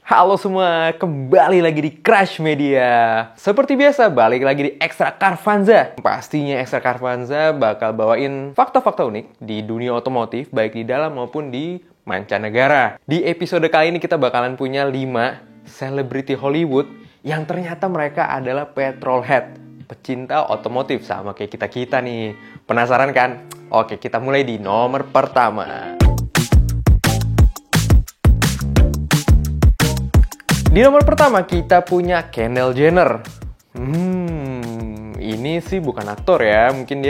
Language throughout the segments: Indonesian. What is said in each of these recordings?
Halo semua, kembali lagi di Crash Media. Seperti biasa, balik lagi di Extra Carvanza. Pastinya Extra Carvanza bakal bawain fakta-fakta unik di dunia otomotif, baik di dalam maupun di mancanegara. Di episode kali ini kita bakalan punya 5 selebriti Hollywood yang ternyata mereka adalah petrolhead, pecinta otomotif sama kayak kita-kita nih. Penasaran kan? Oke, kita mulai di nomor pertama. Di nomor pertama kita punya Kendall Jenner. Ini sih bukan aktor ya, mungkin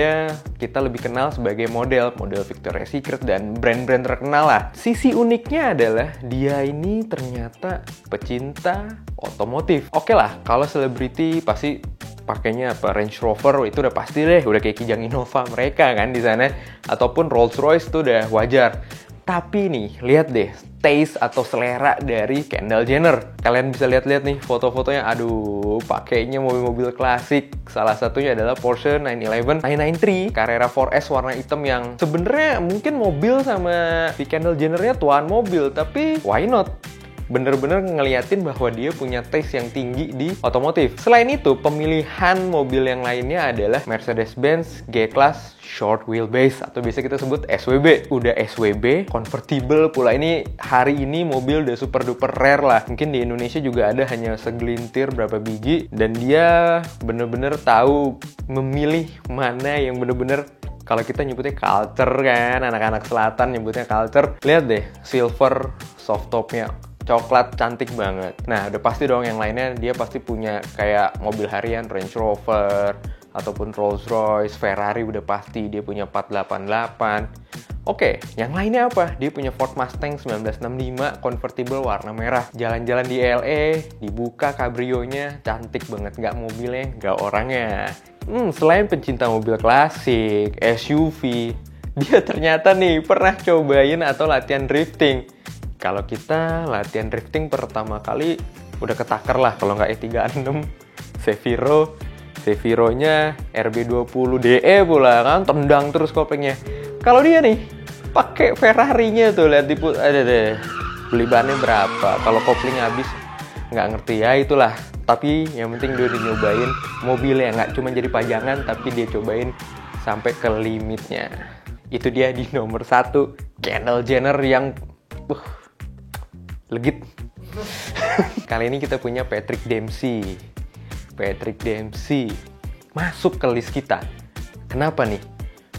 kita lebih kenal sebagai model Victoria's Secret dan brand-brand terkenal lah. Sisi uniknya adalah dia ini ternyata pecinta otomotif. Oke lah, kalau selebriti pasti pakainya apa, Range Rover itu udah pasti deh, udah kayak Kijang Innova mereka kan di sana, ataupun Rolls Royce itu udah wajar. Tapi nih, lihat deh taste atau selera dari Kendall Jenner. Kalian bisa lihat-lihat nih foto-fotonya. Aduh, pakainya mobil-mobil klasik. Salah satunya adalah Porsche 911 993 Carrera 4S warna hitam yang sebenarnya mungkin mobil sama si Kendall Jenner-nya tuan mobil, tapi why not? Bener-bener ngeliatin bahwa dia punya taste yang tinggi di otomotif. Selain itu, pemilihan mobil yang lainnya adalah Mercedes-Benz G-Class Short Wheelbase atau biasa kita sebut SWB. Udah SWB, convertible pula. Ini hari ini mobil udah super duper rare lah. Mungkin di Indonesia juga ada hanya segelintir berapa biji. Dan dia bener-bener tahu memilih mana yang bener-bener, kalau kita nyebutnya culture kan, anak-anak selatan nyebutnya culture. Lihat deh, silver soft topnya, coklat, cantik banget. Nah, udah pasti dong yang lainnya dia pasti punya kayak mobil harian Range Rover ataupun Rolls Royce, Ferrari udah pasti dia punya 488. Oke, yang lainnya apa? Dia punya Ford Mustang 1965 convertible warna merah. Jalan-jalan di LA, dibuka kabrionya, cantik banget, nggak mobilnya, nggak orangnya. Selain pencinta mobil klasik, SUV, dia ternyata nih pernah cobain atau latihan drifting. Kalau kita latihan drifting pertama kali udah ketakar lah, kalau nggak E36 Seviro-nya RB20DE pula kan, tendang terus koplingnya. Kalau dia nih pakai Ferrari-nya tuh, lihat ada deh beli bannya berapa. Kalau kopling habis nggak ngerti ya, itulah. Tapi yang penting dia udah nyobain mobilnya, nggak cuma jadi pajangan, tapi dia cobain sampai ke limitnya. Itu dia di nomor 1, Kendall Jenner yang legit. Kali ini kita punya Patrick Dempsey. Patrick Dempsey masuk ke list kita. Kenapa nih?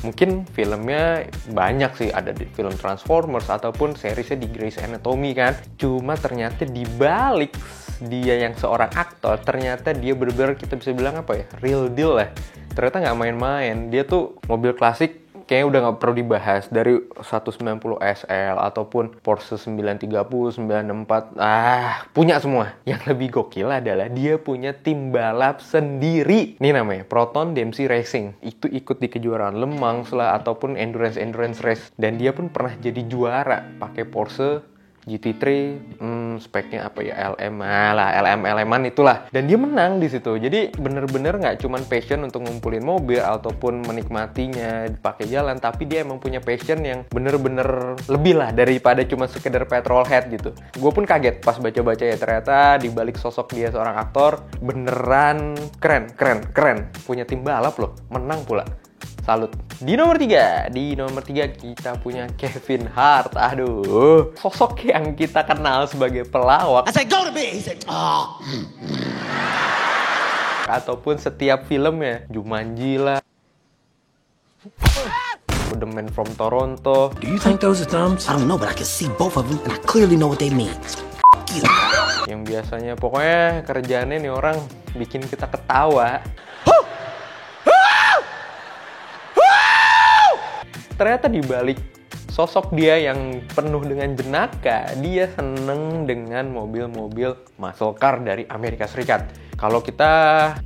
Mungkin filmnya banyak sih, ada di film Transformers ataupun seriesnya di Grey's Anatomy kan. Cuma ternyata di balik dia yang seorang aktor, ternyata dia bener-bener kita bisa bilang apa ya, real deal lah. Ternyata nggak main-main. Dia tuh mobil klasik kayaknya udah nggak perlu dibahas, dari 190 SL ataupun Porsche 930, 964, punya semua. Yang lebih gokil adalah dia punya tim balap sendiri. Ini namanya Proton Dempsey Racing. Itu ikut di kejuaraan Le Mans lah ataupun endurance race. Dan dia pun pernah jadi juara pakai Porsche GT3, speknya apa ya, LM-an itulah. Dan dia menang di situ. Jadi bener-bener nggak cuman passion untuk ngumpulin mobil ataupun menikmatinya pakai jalan, tapi dia emang punya passion yang bener-bener lebih lah daripada cuma sekedar petrolhead gitu. Gue pun kaget pas baca-baca ya, ternyata di balik sosok dia seorang aktor beneran keren. Punya tim balap loh, menang pula. Salut. Di nomor 3 kita punya Kevin Hart. Aduh, sosok yang kita kenal sebagai pelawak. I said, go to bed. He said, oh. Ataupun setiap filmnya, Jumanji lah, The Man from Toronto. Do you think those are thumbs? I don't know, but I can see both of them and I clearly know what they mean. Yang biasanya pokoknya kerjaannya nih orang bikin kita ketawa. Ternyata di balik sosok dia yang penuh dengan jenaka, dia seneng dengan mobil-mobil muscle car dari Amerika Serikat. Kalau kita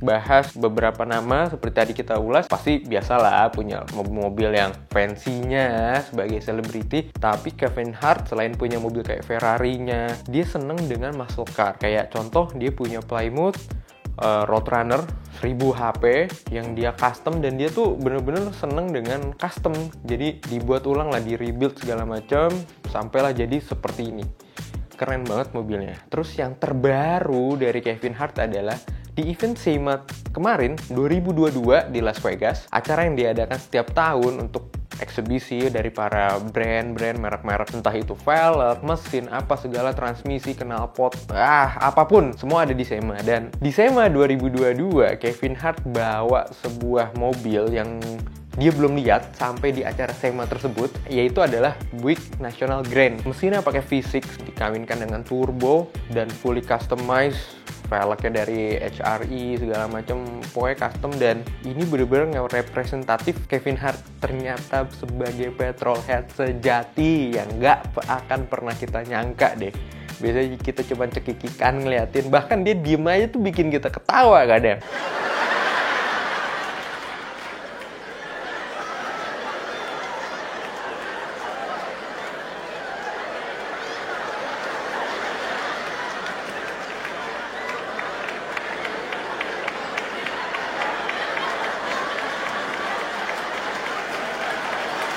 bahas beberapa nama seperti tadi kita ulas, pasti biasalah punya mobil yang fancy-nya sebagai selebriti. Tapi Kevin Hart selain punya mobil kayak Ferrari-nya, dia seneng dengan muscle car. Kayak contoh, dia punya Plymouth Roadrunner 1000 HP yang dia custom, dan dia tuh bener-bener seneng dengan custom. Jadi dibuat ulang lah, di rebuild segala macam, sampailah jadi seperti ini. Keren banget mobilnya. Terus yang terbaru dari Kevin Hart adalah di event SEMA kemarin 2022 di Las Vegas, acara yang diadakan setiap tahun untuk eksebisi dari para brand-brand merek-merek, entah itu velg, mesin, apa segala, transmisi, knalpot, apapun, semua ada di SEMA. Dan di SEMA 2022, Kevin Hart bawa sebuah mobil yang dia belum lihat sampai di acara SEMA tersebut, yaitu adalah Buick National Grand. Mesinnya pakai V6, dikawinkan dengan turbo dan fully customized, velgnya dari HRE segala macam, pokoknya custom. Dan ini bener-bener nge-representatif Kevin Hart ternyata sebagai petrolhead sejati yang nggak akan pernah kita nyangka deh. Biasanya kita cuma cekikikan ngeliatin, bahkan dia diem aja tuh bikin kita ketawa kadang.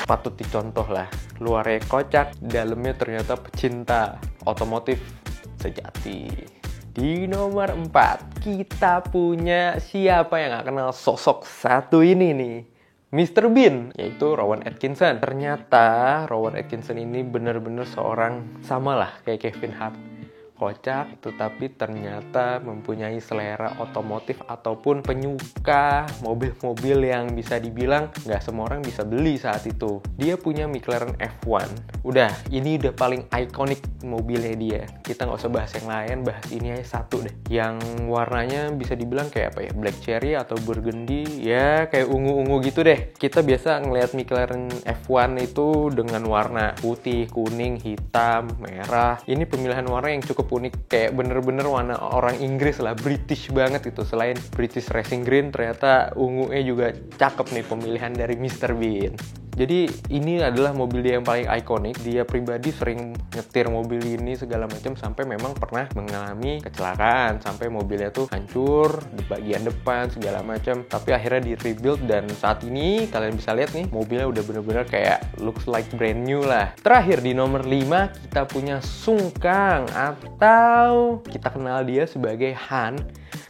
Patut dicontoh lah, luarnya kocak, dalamnya ternyata pecinta otomotif sejati. Di nomor 4, kita punya siapa yang gak kenal sosok satu ini nih, Mr. Bean, yaitu Rowan Atkinson. Ternyata Rowan Atkinson ini bener-bener seorang samalah kayak Kevin Hart. Kocak, tetapi ternyata mempunyai selera otomotif ataupun penyuka mobil-mobil yang bisa dibilang nggak semua orang bisa beli saat itu. Dia punya McLaren F1. Ini udah paling ikonik mobilnya dia. Kita nggak usah bahas yang lain, bahas ini aja satu deh. Yang warnanya bisa dibilang kayak apa ya? Black cherry atau burgundy, ya kayak ungu-ungu gitu deh. Kita biasa ngelihat McLaren F1 itu dengan warna putih, kuning, hitam, merah. Ini pemilihan warna yang cukup unik, kayak bener-bener warna orang Inggris lah, British banget gitu. Selain British Racing Green, ternyata ungunya juga cakep nih pemilihan dari Mr. Bean. Jadi ini adalah mobil dia yang paling ikonik. Dia pribadi sering nyetir mobil ini segala macam sampai memang pernah mengalami kecelakaan, sampai mobilnya tuh hancur di bagian depan segala macam. Tapi akhirnya di rebuild dan saat ini kalian bisa lihat nih mobilnya udah bener-bener kayak looks like brand new lah. Terakhir di nomor 5 kita punya Sung Kang, atau kita kenal dia sebagai Han.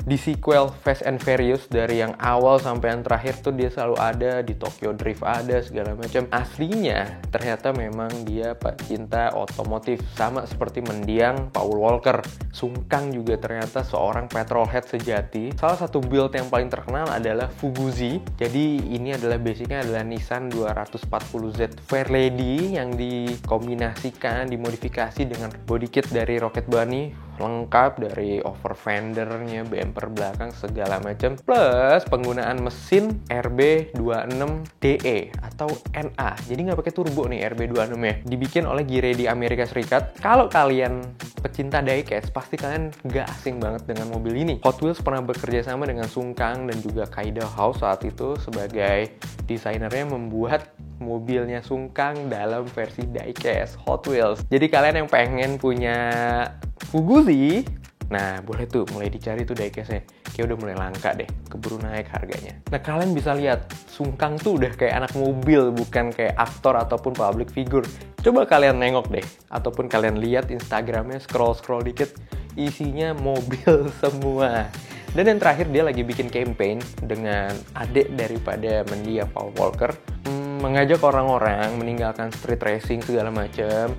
Di sequel Fast and Furious dari yang awal sampai yang terakhir tuh dia selalu ada, di Tokyo Drift ada segala macam. Aslinya ternyata memang dia pecinta otomotif, sama seperti mendiang Paul Walker. Sung Kang juga ternyata seorang petrolhead sejati. Salah satu build yang paling terkenal adalah Fuguzi. Jadi ini adalah basicnya adalah Nissan 240Z Fairlady yang dikombinasikan, dimodifikasi dengan body kit dari Rocket Bunny, lengkap dari over fendernya, bumper belakang segala macam, plus penggunaan mesin RB26DE atau NA. Jadi nggak pakai turbo nih RB26 ya. Dibikin oleh Geary di Amerika Serikat. Kalau kalian pecinta diecast, pasti kalian nggak asing banget dengan mobil ini. Hot Wheels pernah bekerja sama dengan Sung Kang dan juga Kaida House saat itu sebagai desainernya membuat mobilnya Sung Kang dalam versi diecast Hot Wheels. Jadi kalian yang pengen punya Fuguzi, nah boleh tuh mulai dicari tuh diecastnya. Kayak udah mulai langka deh, keburu naik harganya. Nah kalian bisa lihat Sung Kang tuh udah kayak anak mobil, bukan kayak aktor ataupun public figure. Coba kalian nengok deh, ataupun kalian lihat Instagramnya, scroll dikit, isinya mobil semua. Dan yang terakhir dia lagi bikin campaign dengan adik daripada mendiang Paul Walker, mengajak orang-orang meninggalkan street racing segala macam.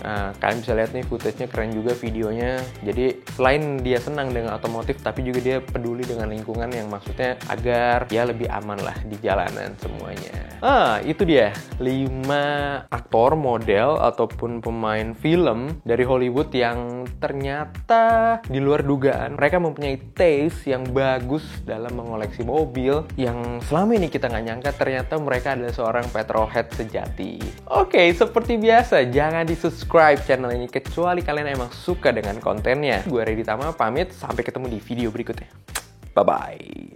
Nah, kalian bisa lihat nih footage-nya keren juga, videonya. Jadi selain dia senang dengan otomotif, tapi juga dia peduli dengan lingkungan, yang maksudnya agar ya lebih aman lah di jalanan semuanya. Itu dia 5 aktor, model, ataupun pemain film dari Hollywood yang ternyata di luar dugaan mereka mempunyai taste yang bagus dalam mengoleksi mobil, yang selama ini kita nggak nyangka ternyata mereka adalah seorang petrolhead sejati. Oke, seperti biasa, jangan di-subscribe channel ini kecuali kalian emang suka dengan kontennya. Gue Reddy Tama pamit, sampai ketemu di video berikutnya. Bye-bye.